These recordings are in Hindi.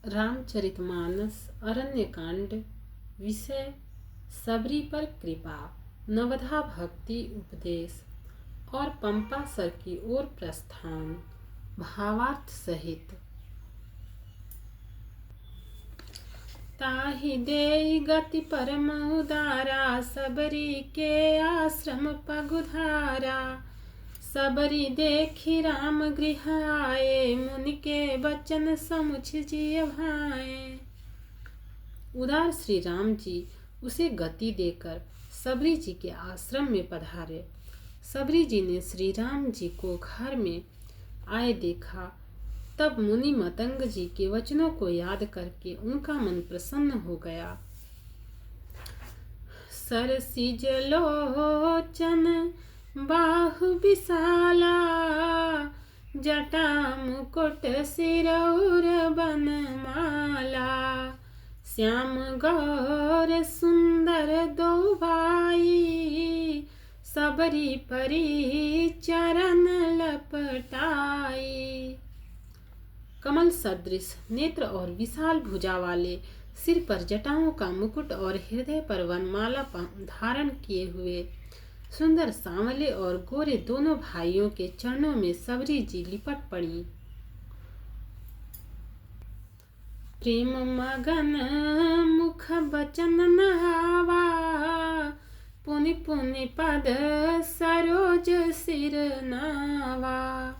रामचरितमानस अरण्यकांड। विषय सबरी पर कृपा, नवधा भक्ति उपदेश और पंपासर की ओर प्रस्थान। भावार्थ सहित। ताहि देई गति परम उदारा, सबरी के आश्रम पगुधारा। सबरी देखी राम गृह आए, मुनि के बचन समुझ जिय भाए। उदार श्री राम जी उसे गति देकर सबरी जी के आश्रम में पधारे। सबरी जी ने श्री राम जी को घर में आए देखा, तब मुनि मतंग जी के वचनों को याद करके उनका मन प्रसन्न हो गया। सरसिज लोचन बाहु विशाला, जटा मुकुट सिरौर बनमाला। श्याम गौर सुंदर दो भाई, सबरी परी चरण लपटाई। कमल सदृश नेत्र और विशाल भुजा वाले, सिर पर जटाओं का मुकुट और हृदय पर वनमाला धारण किए हुए सुंदर सांवले और गोरे दोनों भाइयों के चरणों में सबरी जी लिपट पड़ी। प्रेम मगन मुख बचन नहावा, पुनि पुनि पद सरोज सिर नावा।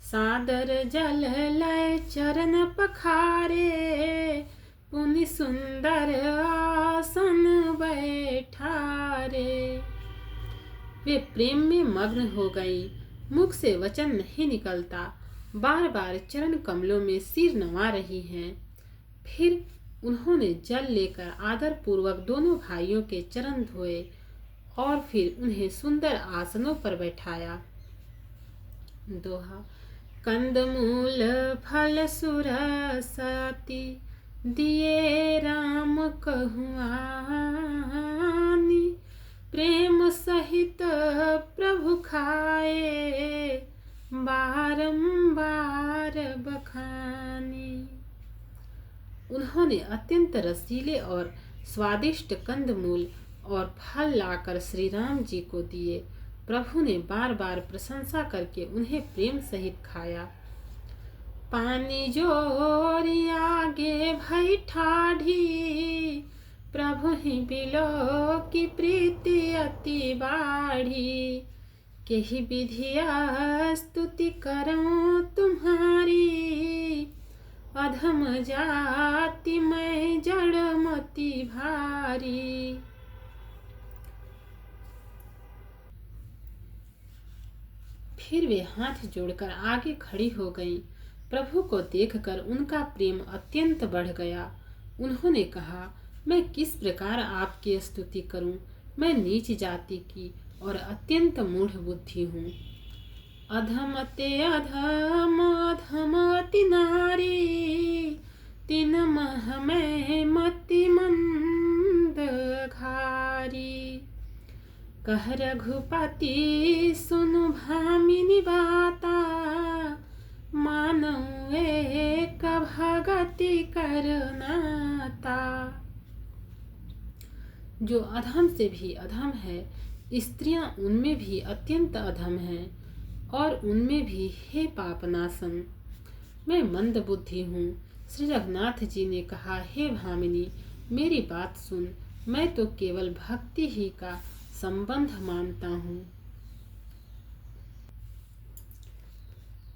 सादर जल लय चरण पखारे, पुनि सुंदर आसन बैठारे। वे प्रेम में मग्न हो गई, मुख से वचन नहीं निकलता, बार बार चरण कमलों में सिर नवा रही हैं। फिर उन्होंने जल लेकर आदर पूर्वक दोनों भाइयों के चरण धोए और फिर उन्हें सुंदर आसनों पर बैठाया। दोहा। कंदमूल फल सुरसती, दिए राम कहुआनी। प्रेम सहित प्रभु खाए, बारंबार बखानी। उन्होंने अत्यंत रसीले और स्वादिष्ट कंदमूल और फल लाकर श्री राम जी को दिए। प्रभु ने बार बार प्रशंसा करके उन्हें प्रेम सहित खाया। पानी जोरी आगे भई ठाढ़ी, प्रभु ही बिलो की प्रीति अति बाढ़ी। केहि विधिया स्तुति करूं तुम्हारी, अधम जाति मैं जड़ मति भारी। फिर वे हाथ जोड़कर आगे खड़ी हो गईं। प्रभु को देखकर उनका प्रेम अत्यंत बढ़ गया। उन्होंने कहा, मैं किस प्रकार आपकी स्तुति करूं? मैं नीच जाति की और अत्यंत मूढ़ बुद्धि हूँ। अधम ते अधम अधम अति नारी, तीन मह में मति मंद घारी। कह रघुपति सुनु भामिनी बाता, मानऊ एक भगति करनाता। जो अधम से भी अधम है, स्त्रियां उनमें भी अत्यंत अधम हैं और उनमें भी हे पापनाशन, मैं मंद बुद्धि हूँ। श्री रघुनाथ जी ने कहा, हे भामिनी, मेरी बात सुन। मैं तो केवल भक्ति ही का संबंध मानता हूँ।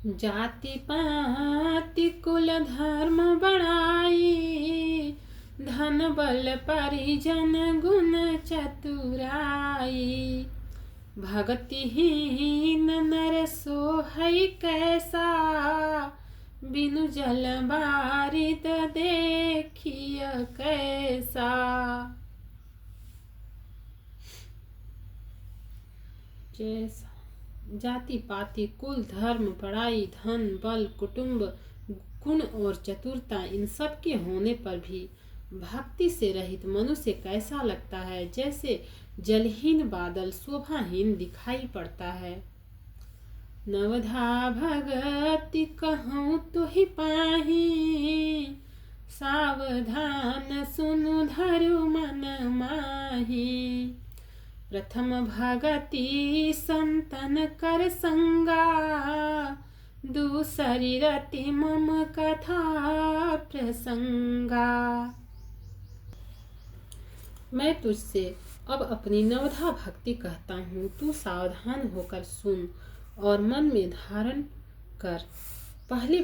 जाति पाति कुल धर्म बढ़ाई, धन बल परिजन गुण चतुराई। भक्तिहीन नर सोहै कैसा, बिनु जल बारिद देखिय कैसा। जैसा जाति पाति कुल धर्म पढ़ाई धन बल कुटुंब गुण और चतुरता, इन सब के होने पर भी भक्ति से रहित मनुष्य कैसा लगता है, जैसे जलहीन बादल शोभाहीन दिखाई पड़ता है। नवधा भगति कहूँ तो ही पाही, सावधान सुनु धरु मन माही। प्रथम भगति संतन कर संगा, दूसरी रति मम कथा प्रसंगा। मैं तुझसे अब अपनी नवधा भक्ति कहता हूँ, तू सावधान होकर सुन और मन में धारण कर। पहली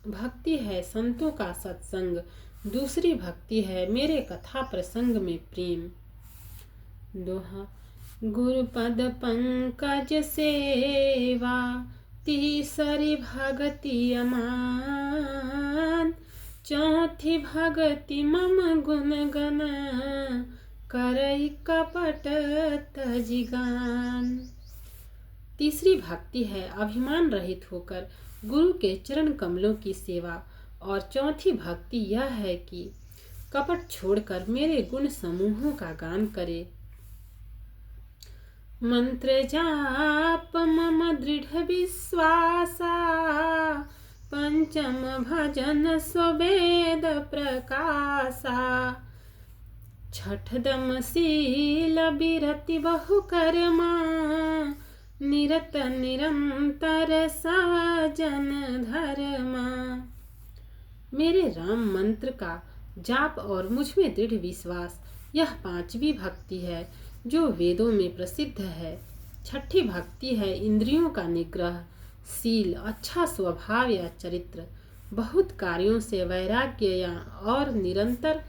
भक्ति है संतों का सत्संग, दूसरी भक्ति है मेरे कथा प्रसंग में प्रेम। दोहा। गुरु पद पंकज सेवा, तीसरी भगति अमान। चौथी भगति मम गुण गण, करई कपट तजिगान। तीसरी भक्ति है अभिमान रहित होकर गुरु के चरण कमलों की सेवा, और चौथी भक्ति यह है कि कपट छोड़कर मेरे गुण समूहों का गान करे। मंत्र जाप मम दृढ़ विश्वासा, पंचम भजन स्ववेद प्रकाशा। छठ दम शील बिरति बहु कर्मा, निरत निरंतर साजन धर्मा। मेरे राम मंत्र का जाप और मुझ में दृढ़ विश्वास, यह पांचवी भक्ति है जो वेदों में प्रसिद्ध है। छठी भक्ति है इंद्रियों का निग्रह, शील, अच्छा स्वभाव या चरित्र, बहुत कार्यों से वैराग्य या और निरंतर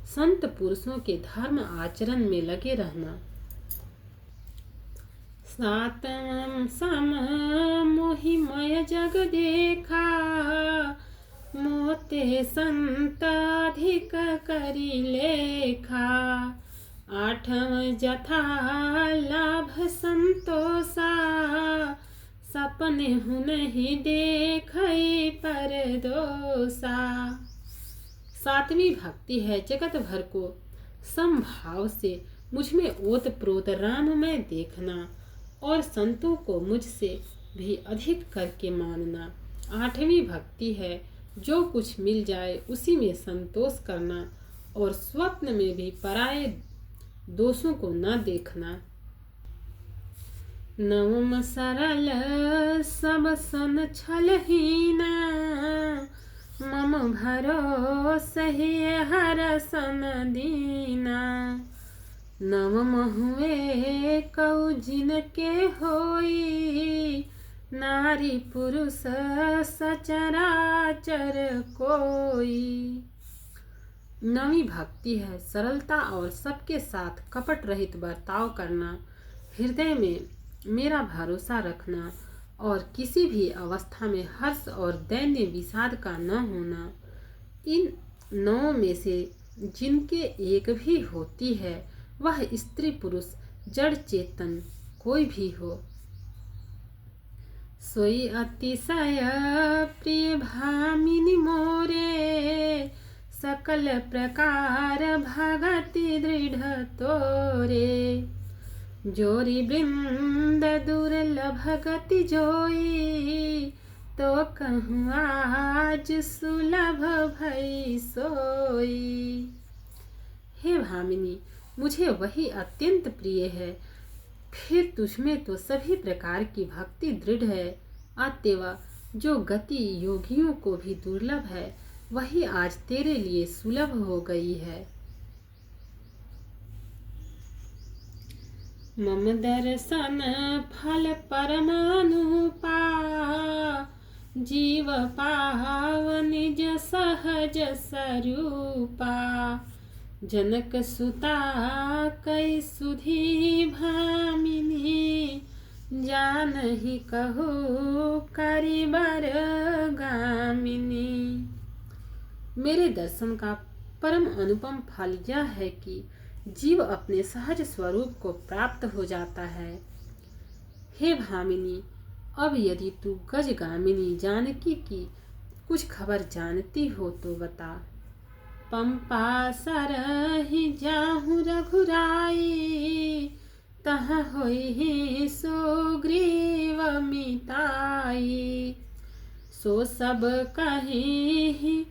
संत पुरुषों के धर्म आचरण में लगे रहना। सातम सम मोहिमय जग देखा, मोते संत अधिक करी लेखा। आठम जथा लाभ संतोषा, सपने हूँ नहीं देखई पर दोषा। सातवीं भक्ति है जगत भर को समभाव से मुझ में ओत प्रोत राममय देखना, और संतों को मुझसे भी अधिक करके मानना। आठवीं भक्ति है जो कुछ मिल जाए उसी में संतोष करना, और स्वप्न में भी पराये दोषों को न देखना। नवम सरल सब सन छलहीना, मम भरोसा हर सन दीना। नवम हुए कऊ जिनके होई, नारी पुरुष सचराचर कोई। नवी भक्ति है सरलता और सबके साथ कपट रहित बर्ताव करना, हृदय में मेरा भरोसा रखना, और किसी भी अवस्था में हर्ष और दैन्य विषाद का न होना। इन नौ में से जिनके एक भी होती है, वह स्त्री पुरुष जड़ चेतन कोई भी हो, सोई अतिशय प्रिय भामिनी मोरे। सकल प्रकार भगति दृढ़ तोरे, जोरी वृंद दुर्लभ गति जोई। तो कहूँ आज सुलभ भई सोई। हे भामिनी, मुझे वही अत्यंत प्रिय है, फिर तुझमें तो सभी प्रकार की भक्ति दृढ़ है। अतएव जो गति योगियों को भी दुर्लभ है, वही आज तेरे लिए सुलभ हो गई है। मम दर्शन फल परमानुपा, जीव पाव निज सहज स्वरूपा। जनक सुता कई सुधी भामिनी, जानहि कहु करिबर गामिनी। मेरे दर्शन का परम अनुपम फल यह है कि जीव अपने सहज स्वरूप को प्राप्त हो जाता है। हे भामिनी, अब यदि तू गजगामिनी जानकी की कुछ खबर जानती हो तो बता। पंपा सरहि जाहु रघुराई, तहाँ होई सुग्रीव मिताई। सो सब कहि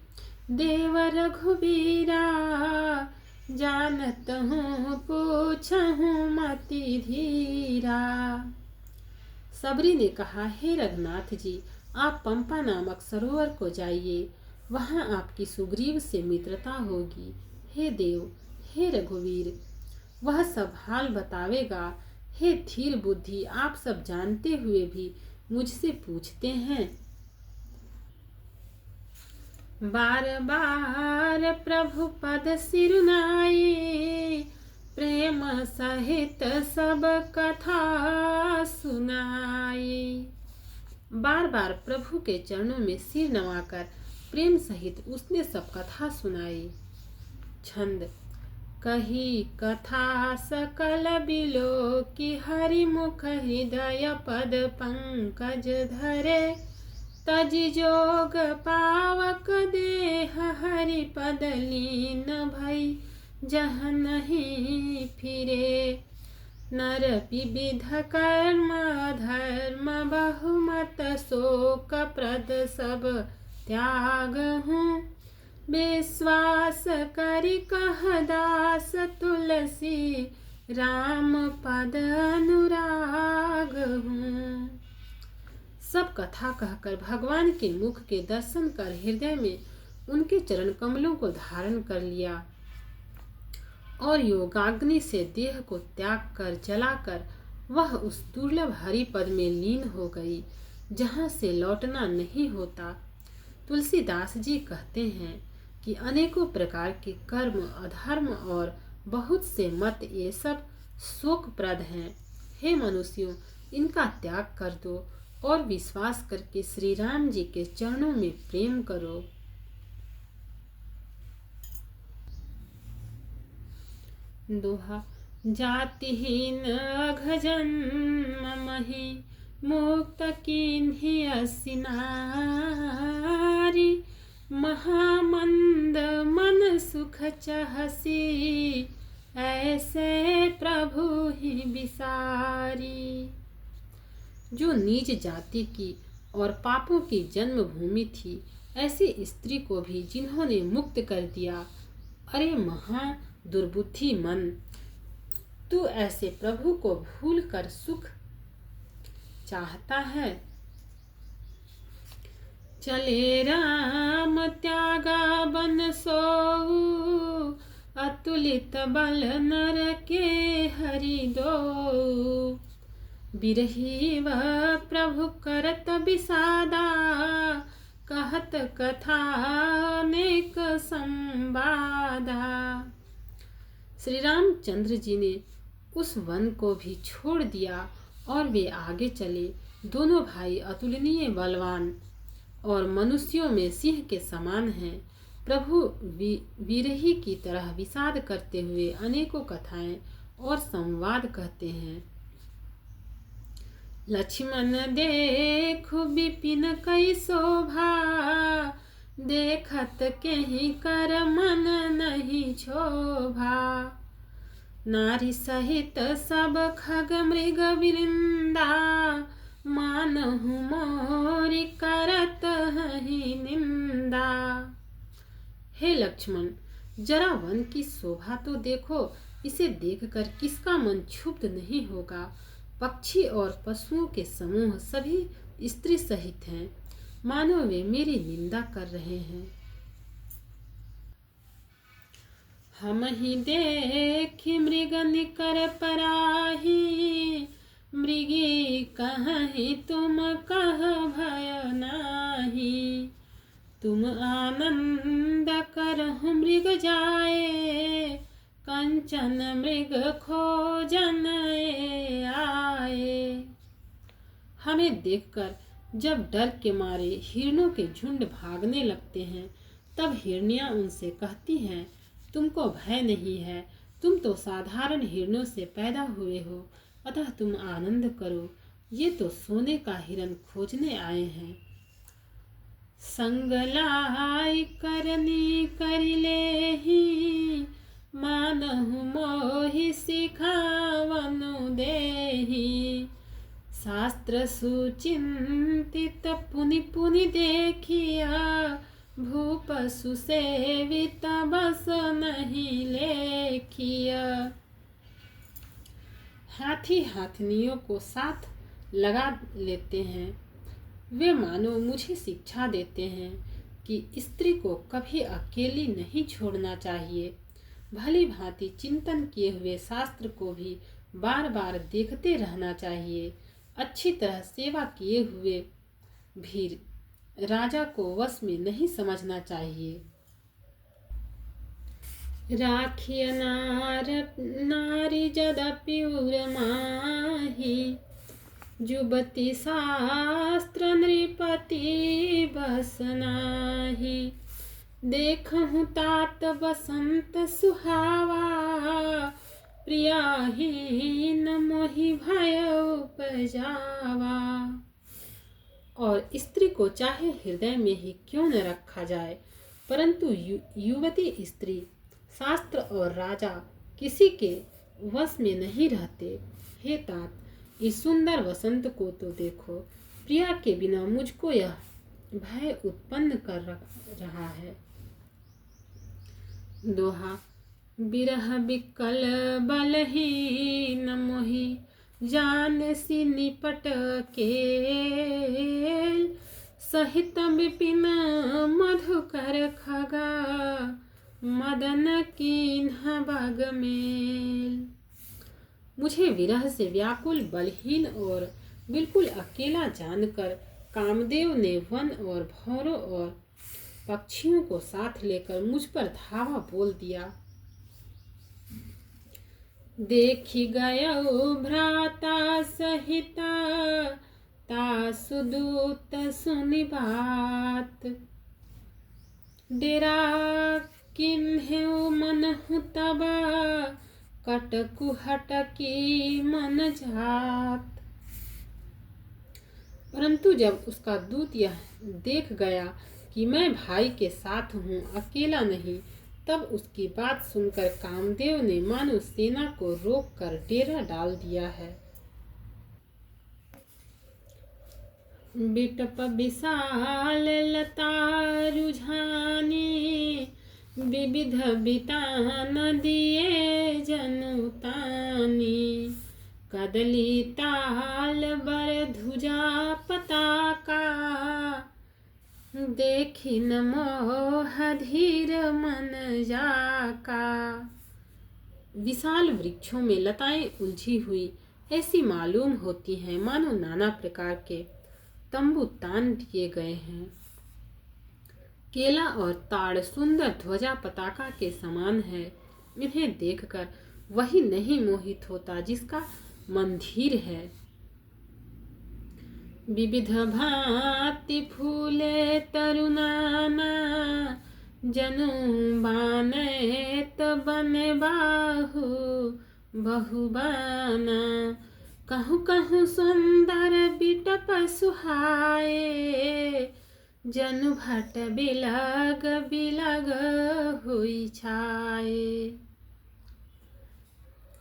देव रघुबीरा, जानत हूँ पूछहूँ मति धीरा। सबरी ने कहा, हे रघुनाथ जी, आप पंपा नामक सरोवर को जाइए, वहाँ आपकी सुग्रीव से मित्रता होगी। हे देव, हे रघुवीर, वह सब हाल बतावेगा। हे धीर बुद्धि, आप सब जानते हुए भी मुझसे पूछते हैं। बार बार प्रभु पद सिरुनाई, प्रेम सहित सब कथा सुनाई। बार बार प्रभु के चरणों में सिर नवाकर प्रेम सहित उसने सब कथा सुनाई। छंद। कही कथा सकल बिलो की, हरि मुख हृदय पद पंकज धरे। तज जोग पावक देह, हरि पद लीन भई जह नहीं फिरे। नर विविध कर्म धर्म, बहुमत शोक प्रद सब त्याग हूँ। विश्वास करि कह दास, तुलसी राम पद अनुराग हूँ। सब कथा कहकर भगवान के मुख के दर्शन कर हृदय में उनके चरण कमलों को धारण कर लिया और योगाग्नि से देह को त्याग कर जलाकर वह उस दुर्लभ हरि पद में लीन हो गई, जहाँ से लौटना नहीं होता। तुलसीदास जी कहते हैं कि अनेकों प्रकार के कर्म, अधर्म और बहुत से मत, ये सब शोकप्रद हैं। हे मनुष्यों, इनका त्याग कर दो और विश्वास करके श्री राम जी के चरणों में प्रेम करो। दोहा। जातिहीन अघजन्म मही, मुक्त कीन्ही असी नारी। महामंद मन सुख चहसी, ऐसे प्रभु ही विसारी। जो नीच जाति की और पापों की जन्मभूमि थी, ऐसी स्त्री को भी जिन्होंने मुक्त कर दिया। अरे महा दुर्बुद्धि मन, तू ऐसे प्रभु को भूल कर सुख चाहता है। चले राम त्यागा बन सोऊ, अतुलित बल नर के हरि दो। बिरही वह प्रभु करत विषादा, कहत कथा अनेक संवादा। श्री रामचंद्र जी ने उस वन को भी छोड़ दिया और वे आगे चले। दोनों भाई अतुलनीय बलवान और मनुष्यों में सिंह के समान हैं। प्रभु विरही की तरह विषाद करते हुए अनेकों कथाएं और संवाद कहते हैं। लक्ष्मण देखु विपिन कई शोभा, देखत केहि कर मन नहीं क्षोभा। नारी सहित सब खग मृग वृंदा, मानहु मोरी करत हहि निंदा। हे लक्ष्मण, जरा वन की शोभा तो देखो, इसे देखकर किसका मन क्षुब्ध नहीं होगा। पक्षी और पशुओं के समूह सभी स्त्री सहित हैं, मानो वे मेरी निंदा कर रहे हैं। हम ही देखी मृग निकर पराही, मृगी कहीं तुम कह भय नाही। तुम आनंद करहु मृग जाए, कंचन मृग खोजन आए। हमें देखकर जब डर के मारे हिरणों के झुंड भागने लगते हैं, तब हिरनियां उनसे कहती हैं, तुमको भय नहीं है, तुम तो साधारण हिरणों से पैदा हुए हो, अतः तुम आनंद करो, ये तो सोने का हिरण खोजने आए हैं। संग लाई करनी करिलेहि, मानहु मोहि सिखावनु देहि। शास्त्र सुचिंतित पुनि पुनि देखिया, भूपसु सेवित बस नहीं लेखिय। हाथी हाथनियों को साथ लगा लेते हैं। वे मानो मुझे शिक्षा देते हैं कि स्त्री को कभी अकेली नहीं छोड़ना चाहिए। भली भांति चिंतन किए हुए शास्त्र को भी बार बार देखते रहना चाहिए। अच्छी तरह सेवा किए हुए भी राजा को वश में नहीं समझना चाहिए। राखिय नारी जदपि उर्माही, जुबती शास्त्र नृपति बस नाही। देखहु तात बसंत सुहावा, प्रियाहीन मोहि भय उपजावा। और स्त्री को चाहे हृदय में ही क्यों न रखा जाए, परंतु युवती स्त्री शास्त्र और राजा किसी के वश में नहीं रहते। हे तात, इस सुंदर वसंत को तो देखो, प्रिया के बिना मुझको यह भय उत्पन्न कर रहा है। दोहा। बिरह बिकल बलहीन मोहि, जान सी निपट केल। सहित विपिन मधुकर खगा, मदन कीन्ह बग मेल। मुझे विरह से व्याकुल, बलहीन और बिल्कुल अकेला जानकर कामदेव ने वन और भौरों और पक्षियों को साथ लेकर मुझ पर धावा बोल दिया। देखी गयो भ्राता सहिता, तासु दूत सुनि बात। डेरा किन्हेउ मनहु तब, कटकु हटकी मन जात। परंतु जब उसका दूत यह देख गया कि मैं भाई के साथ हूँ, अकेला नहीं, तब उसकी बात सुनकर कामदेव ने मानो सेना को रोककर डेरा डाल दिया है। बिटप विशाल लता रुझानी, विविध बितान दिए जनुतानी। कदली ताल बर ध्वजा पताका, देखी न मोह धीर मन जाका। विशाल वृक्षों में लताएं उलझी हुई ऐसी मालूम होती हैं, मानो नाना प्रकार के तंबू तान दिए गए हैं। केला और ताड़ सुंदर ध्वजा पताका के समान है। इन्हें देखकर वही नहीं मोहित होता जिसका मन धीर है। विविध भांति फूले तरुनाना, जनु बानेत बने बाहु बहुबाना। कहूँ कहूँ सुंदर बिटप सुहाए, जनु भट बिलग बिलग हुई छाए।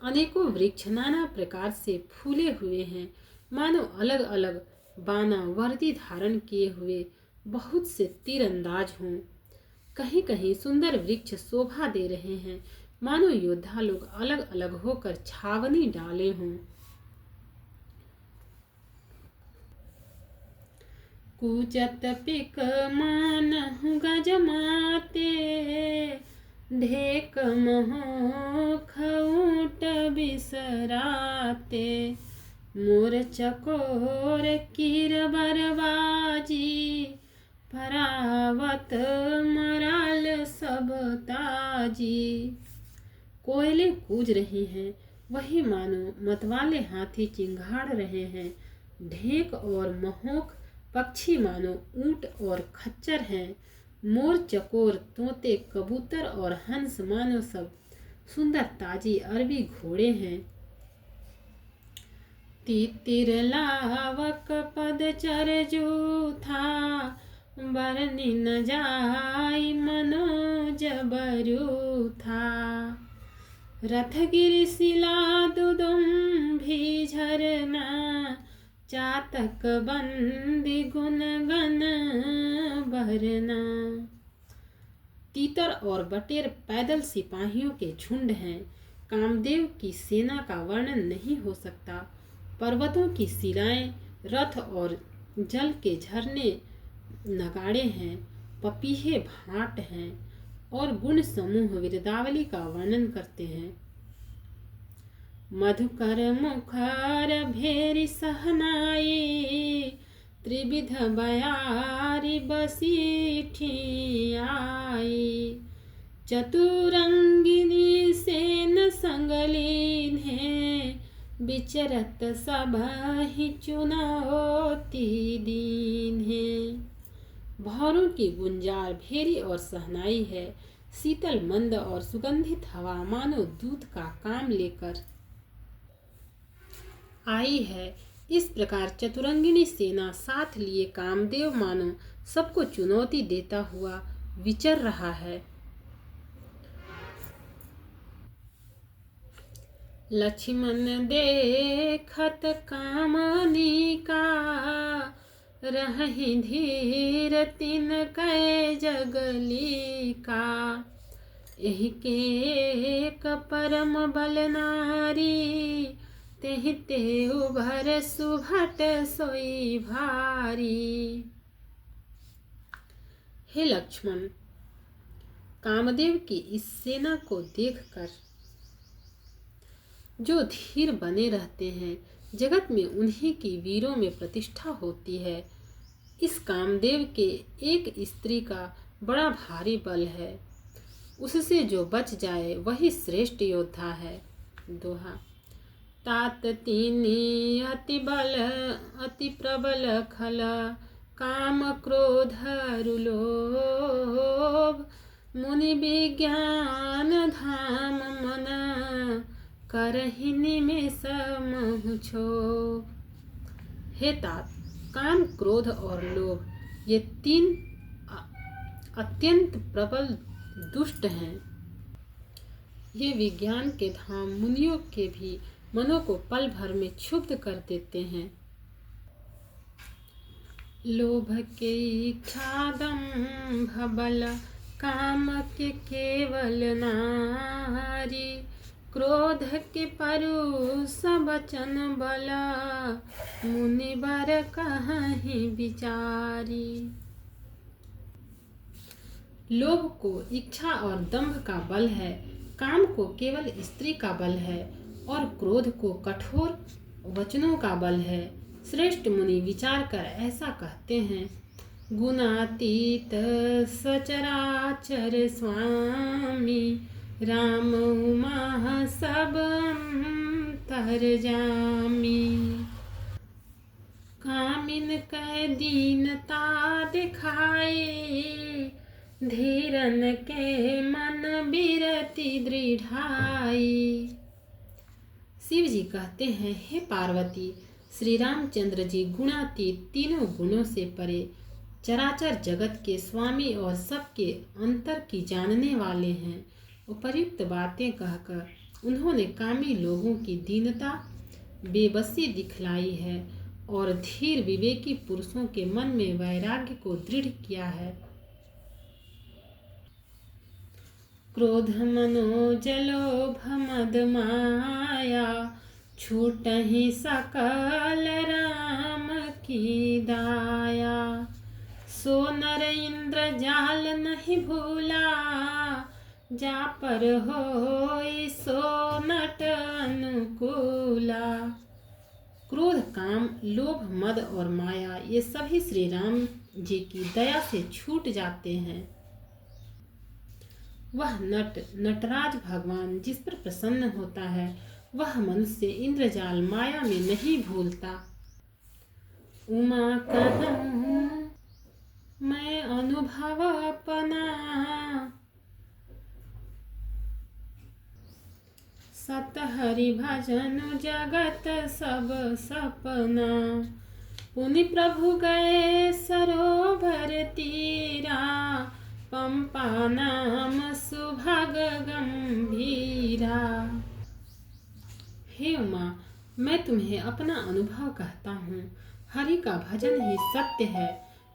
अनेकों वृक्ष नाना प्रकार से फूले हुए हैं, मानो अलग अलग बाना वर्दी धारण किए हुए बहुत से तीरंदाज हों। कहीं कहीं सुंदर वृक्ष शोभा दे रहे हैं, मानो योद्धा लोग अलग अलग होकर छावनी डाले हों। कूचत पिक मानहु गजमाते, ढेक महोख ऊँट बिसराते। मोर चकोर कीर बरबाजी, फरावत मराल सब ताजी। कोयले कूज रही हैं, वही मानो मतवाले हाथी चिंगाड़ रहे हैं। ढेक और महोख पक्षी मानो ऊंट और खच्चर हैं। मोर चकोर तोते कबूतर और हंस मानो सब सुंदर ताजी अरबी घोड़े हैं। तितिर लावक पदचर जूथा, बरनी न जाई मनोज बरूथा। रथगिरि शिला दुदुम्भी झरना, चातक बंदी गुण गन बरना। तीतर और बटेर पैदल सिपाहियों के झुंड हैं। कामदेव की सेना का वर्णन नहीं हो सकता। पर्वतों की शिलाएं, रथ और जल के झरने नगाड़े हैं, पपीहे भाट हैं और गुण समूह विरदावली का वर्णन करते हैं। मधुकर मुखर भेरी सहनाई, त्रिविध बयारी बसीठी आई। चतुरंगिनी सेन संगलीन है, विचरत सब ही चुनौती दीन है। भौरों की गुंजार भेरी और सहनाई है, शीतल मंद और सुगंधित हवा मानो दूध का काम लेकर आई है। इस प्रकार चतुरंगिनी सेना साथ लिए कामदेव मानो सबको चुनौती देता हुआ विचर रहा है। लक्ष्मण देखत कामनी का, रहि धीर तिन कै जगली का। एहि के एक परम बल नारी, तेहि ते उभर सुभट सोई भारी। हे लक्ष्मण, कामदेव की इस सेना को देखकर जो धीर बने रहते हैं, जगत में उन्हीं की वीरों में प्रतिष्ठा होती है। इस कामदेव के एक स्त्री का बड़ा भारी बल है, उससे जो बच जाए वही श्रेष्ठ योद्धा है। दोहा। तात तीनी अति बल अति प्रबल खल, काम क्रोध लोभ। मुनि विज्ञान धाम मन, करहि निमेष मोह क्षोभ। हे तात, काम क्रोध और लोभ ये तीन अत्यंत प्रबल दुष्ट हैं। ये विज्ञान के धाम मुनियों के भी मनों को पल भर में क्षुब्ध कर देते हैं। लोभ के इच्छा दंभ बल, काम के केवल नारी। क्रोध के परुष वचन बला, मुनि बर कहीं विचारी। लोभ को इच्छा और दंभ का बल है, काम को केवल स्त्री का बल है और क्रोध को कठोर वचनों का बल है। श्रेष्ठ मुनि विचार कर ऐसा कहते हैं। गुणातीत सचराचर स्वामी, राम उमा सब अंतर्यामी। कामिन कै दीनता दिखाए, धीरन के मन बिरति दृढ़ाई। शिव जी कहते हैं, हे पार्वती, श्री रामचंद्र जी गुणातीत तीनों गुणों से परे, चराचर जगत के स्वामी और सबके अंतर की जानने वाले हैं। उपर्युक्त बातें कहकर उन्होंने कामी लोगों की दीनता बेबसी दिखलाई है और धीर विवेकी पुरुषों के मन में वैराग्य को दृढ़ किया है। क्रोध मनोज लोभ मद माया, छूटहि सकल राम की दाया। सो नर इंद्र जाल नहीं भूला, जा पर होई सो नट अनुकूला। क्रोध, काम, लोभ, मद और माया ये सभी श्री राम जी की दया से छूट जाते हैं। वह नटराज भगवान जिस पर प्रसन्न होता है, वह मनुष्य इंद्रजाल माया में नहीं भूलता। उमा कहूँ मैं अनुभव अपना, सत हरि भजन जगत सब सपना। पुनि प्रभु गए सरोवर तीरा, पंपा नाम सुभग गंभीरा। हे उमा, मैं तुम्हें अपना अनुभव कहता हूँ। हरि का भजन ही सत्य है।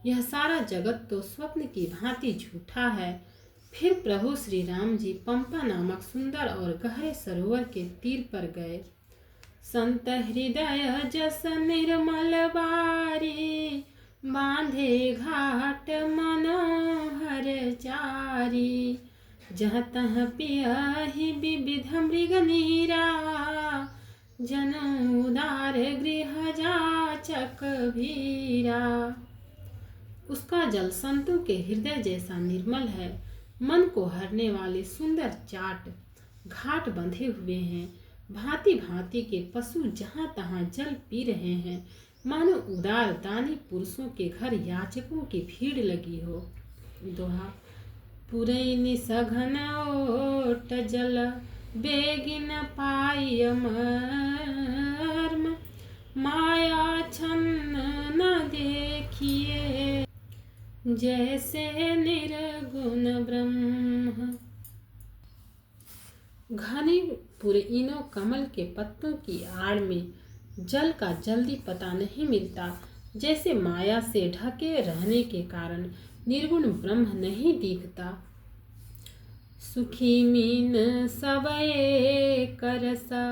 यह सारा जगत तो स्वप्न की भांति झूठा है। फिर प्रभु श्री राम जी पंपा नामक सुंदर और गहरे सरोवर के तीर पर गए। संत हृदय जस निर्मल बारी, बांधे घाट मनोहर चारी। जहाँ तहाँ पियहि विविध मृग नीरा, जन उदार गृह जाचक भीरा। उसका जल संतों के हृदय जैसा निर्मल है। मन को हरने वाले सुंदर चाट घाट बंधे हुए हैं। भांति भांति के पशु जहाँ तहाँ जल पी रहे हैं, मानो उदार दानी पुरुषों के घर याचकों की भीड़ लगी हो। दोहा। पुरैनी सघन ओट जल, बेगिन पाई मर्म। माया छन्न न देखिए, जैसे निर्गुण ब्रह्म। घने पुरैनो कमल के पत्तों की आड़ में जल का जल्दी पता नहीं मिलता। जैसे माया से ढके रहने के कारण निर्गुण ब्रह्म नहीं दिखता। सुखी मीन सबए करसा,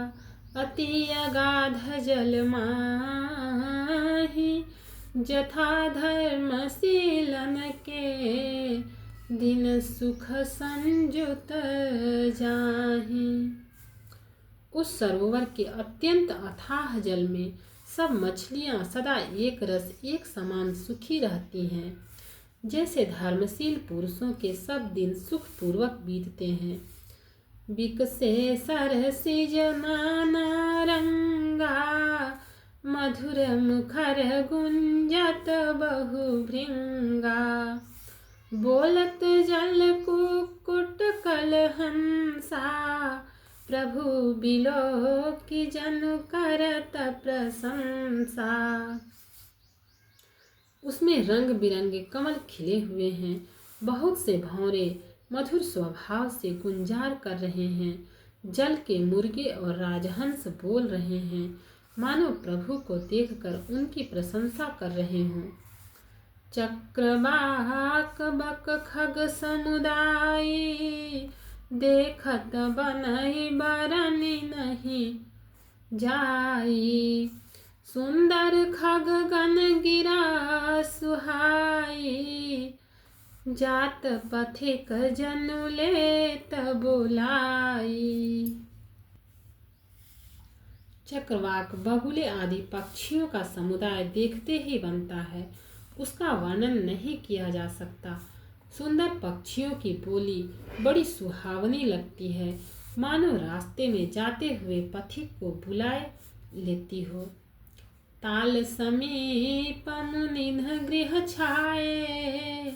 अति अगाध जल माही। जथा धर्मशीलन के, दिन सुख संजुत जाहि। उस सरोवर के अत्यंत अथाह जल में सब मछलियां सदा एक रस एक समान सुखी रहती हैं। जैसे धर्मशील पुरुषों के सब दिन सुख पूर्वक बीतते हैं। बिकसे सरसिज नाना रंगा, मधुर मुखर गुंजत बहु भृंगा। बोलत जल कुक्कुट कलहंसा, प्रभु बिलोकी जनु करत प्रशंसा। उसमें रंग बिरंगे कमल खिले हुए हैं। बहुत से भंवरे मधुर स्वभाव से गुंजार कर रहे हैं। जल के मुर्गे और राजहंस बोल रहे हैं, मानो प्रभु को देखकर उनकी प्रशंसा कर रहे हों। चक्रवाक बक खग समुदाय, देखत बनहि बरनि नहीं जाई। सुंदर खग गण गिरा सुहाई, जात पथिक जनु लेत बुलाई। चक्रवाक बगुले आदि पक्षियों का समुदाय देखते ही बनता है। उसका वर्णन नहीं किया जा सकता। सुंदर पक्षियों की बोली बड़ी सुहावनी लगती है, मानो रास्ते में जाते हुए पथिक को बुलाए लेती हो। ताल समीप मुनिध गृह छाए,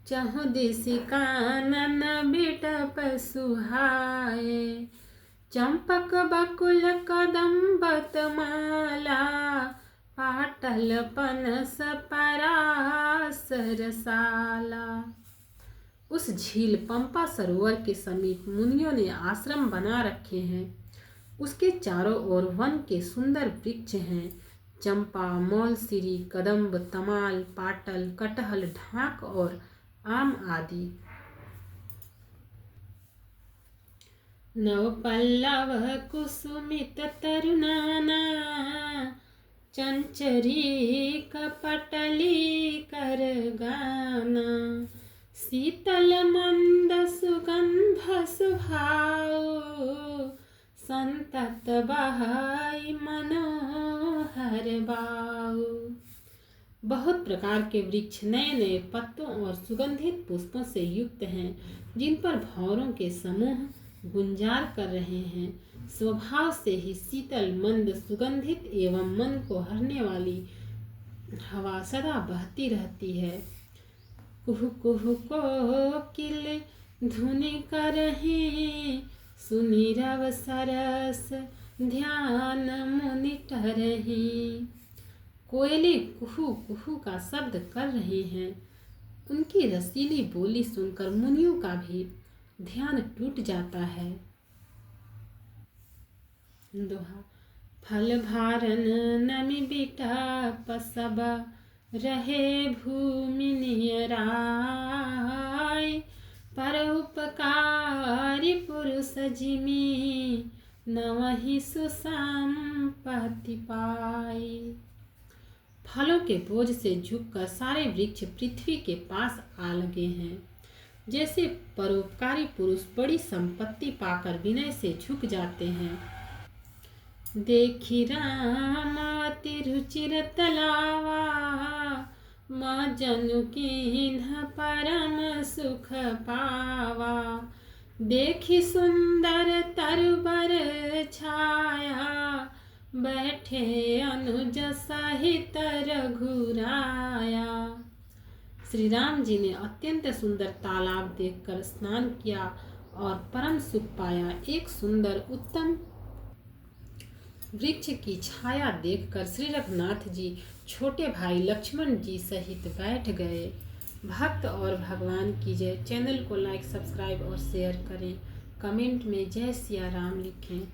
चहु दिसि कानन बिटप सुहाए। चंपक बकुल कदम्बत माला, पाटल पनस परासर साला। उस झील पंपा सरोवर के समीप मुनियों ने आश्रम बना रखे हैं। उसके चारों ओर वन के सुंदर वृक्ष हैं। चंपा, मौलसिरी, कदम्ब, तमाल, पाटल, कटहल, ढाक और आम आदि। नव पल्लव कुसुमित तरुनाना, चंचरी कपटली कर गाना। शीतल मंद सुगंध सुभाव, संतत बहाई मनोहर बाऊ। बहुत प्रकार के वृक्ष नए नए पत्तों और सुगंधित पुष्पों से युक्त हैं, जिन पर भंवरों के समूह गुंजार कर रहे हैं। स्वभाव से ही शीतल मंद सुगंधित एवं मन को हरने वाली हवा सदा बहती रहती है। कुहु कुहु कोकिल धुनि करहि, सुनि रव सरस ध्यान मुनि टरहि। कोयले कुहू कुहू का शब्द कर रहे हैं। उनकी रसीली बोली सुनकर मुनियों का भी ध्यान टूट जाता है। दोहा। फल भारन नमि बिटप सब, रहे भूमि नियराय। परोपकारी पुरुष जिमि नवहि सुसंपत्ति पाई। फलों के बोझ से झुककर सारे वृक्ष पृथ्वी के पास आ लगे हैं। जैसे परोपकारी पुरुष बड़ी संपत्ति पाकर विनय से झुक जाते हैं। देखी राम अति रुचिर तलावा, माँ जनु कीन्ह परम सुख पावा। देखी सुंदर तरुबर छाया, बैठे अनुज सहित रघुराया। श्री राम जी ने अत्यंत सुंदर तालाब देखकर स्नान किया और परम सुख पाया। एक सुंदर उत्तम वृक्ष की छाया देखकर श्री रघुनाथ जी छोटे भाई लक्ष्मण जी सहित बैठ गए। भक्त और भगवान की जय। चैनल को लाइक, सब्सक्राइब और शेयर करें। कमेंट में जय सिया राम लिखें।